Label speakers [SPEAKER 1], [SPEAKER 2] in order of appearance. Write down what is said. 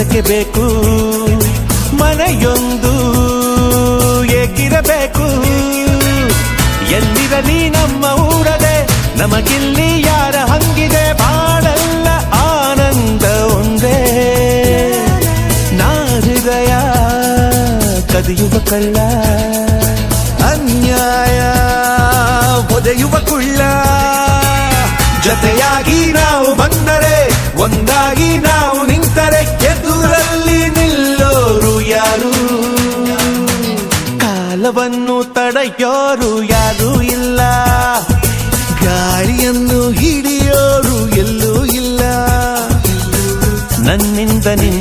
[SPEAKER 1] ಯಾತಕ್ಕೆ ಬೇಕು ಮನೆಯೊಂದು ಏಕಿರಬೇಕು ಎಲ್ಲಿರಲಿ ನಮ್ಮ ಊರದೆ ನಮಗಿಲ್ಲಿ ಯಾರ ಹಂಗಿದೆ ಬಾಳಲ್ಲ ಆನಂದ ಒಂದೇ ನಾ ಹೃದಯ ಕದಿಯುವ ಕಳ್ಳ ಅನ್ಯಾಯ ಒದೆಯುವ ಕುಳ್ಳ ಜೊತೆಯಾಗಿ ನಾವು ಬಂದರೆ ಒಂದಾಗಿ ನಾವು ನಿಂತರೆ ಎದುರಲ್ಲಿ ನಿಲ್ಲೋರು ಯಾರು ಕಾಲವನ್ನು ತಡೆಯೋರು ಯಾರೂ ಇಲ್ಲ ಗಾಳಿಯನ್ನು ಹಿಡಿಯೋರು ಎಲ್ಲೂ ಇಲ್ಲ ನನ್ನಿಂದ ನಿನ್ನ